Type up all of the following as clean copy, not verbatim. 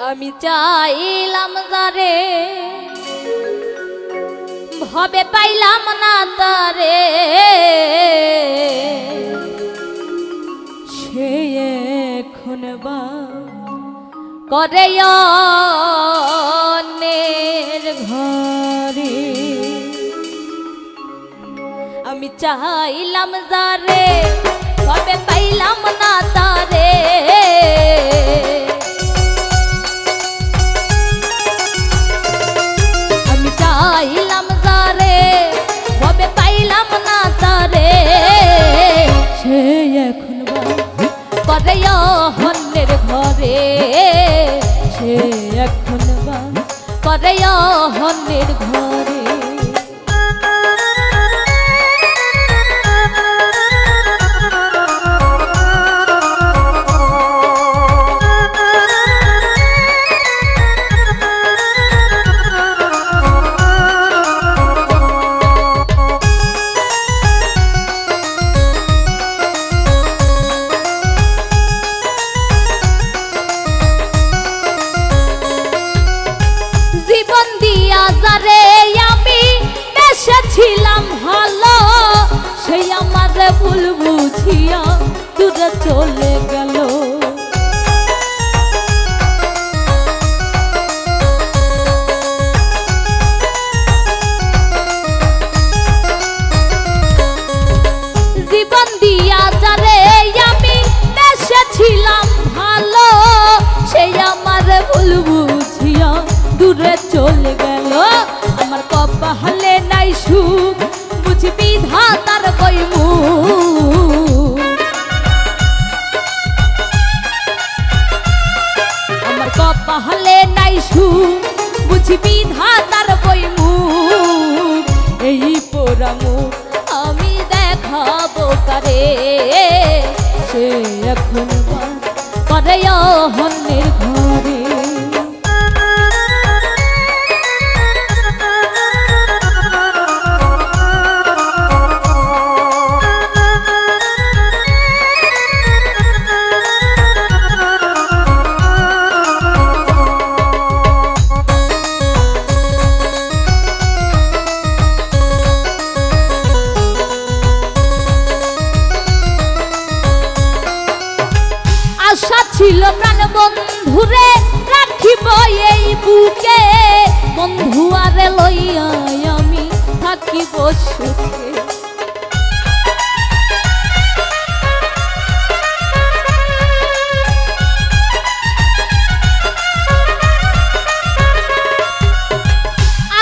আমি চাইলাম যারে ভবে পাইলাম না তারে, সে এখন বা করে অন্যের ঘরে। আমি চাইলাম যারে ভবে পাইলাম না তারে, চাইলাম যারে ভবে পাইলাম না তারে, সে এখন করে অন্যের ঘরে, সে এখন করে অন্যের ঘরে। ছিলাম ভালো সেই আমার ভুল বুঝিয়া দূরে চলে গেল। জীবন দিয়া যারে আমি বেসেছিলাম ভালো সেই আমার ভুল বুঝিয়া দূরে চলে গেল। আমার কপালে নাই সুখ বুঝবি ধাতার বইমুখ, আমার কপালে নাই সুখ বুঝবি ধাতার বইমুখ। এই পোড়া মুখ আমি দেখাবো কারে, সে এখন করে অন্যের ঘরে। আশা ছিল প্রাণ বন্ধুরে রাখিব এই বুকে, বন্ধু আরে লইয়া আমি থাকিব সুখে।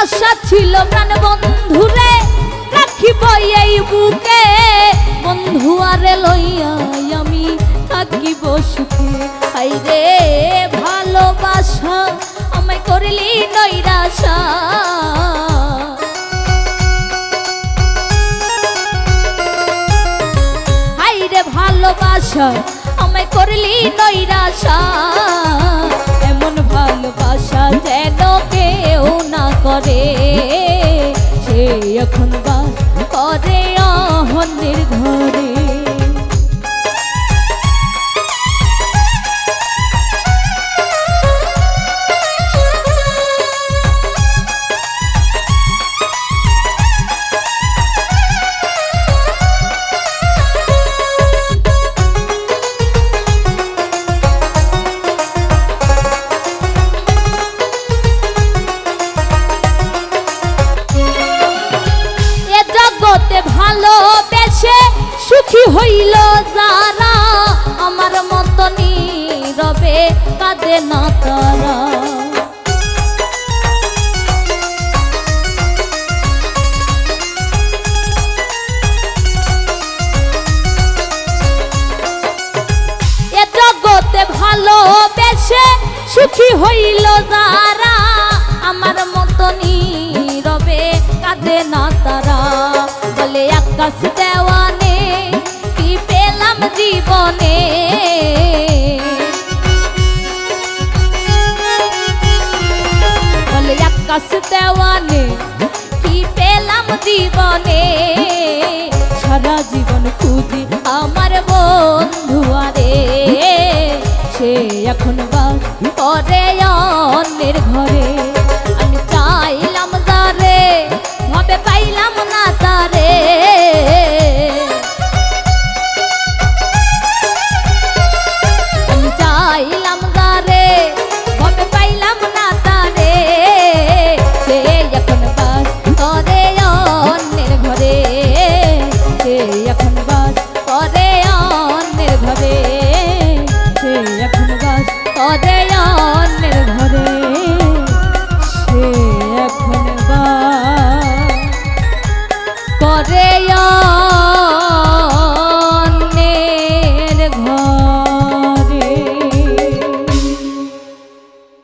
আশা ছিল প্রাণ বন্ধুরে রাখিব এই বুকে, বন্ধু আরে লইয়া আমি থাকিব সুখে। হাইরে ভালোবাসা আমায় করলি নৈরাশা, হাইরে ভালোবাসা আমায় করলি নৈরাশা। এমন ভালোবাসা যেন কেউ না করে, সে এখন বাস করে অন্যের ঘরে। ভালোবেসে সুখী হইল যারা, আমার মত নীরবে কাঁদে না তারা। এ জগতে ভালোবেসে সুখী হইল যারা, আমার মত নীরবে কাঁদে না তারা। বলে আকাশ দেওয়ানে কি পেলাম জীবনে, বলে আকাশ দেওয়ানে কি পেলাম জীবনে। সারা জীবন খুঁজি আমার বন্ধু আরে, সে এখন বাস করে অন্যের ঘরে।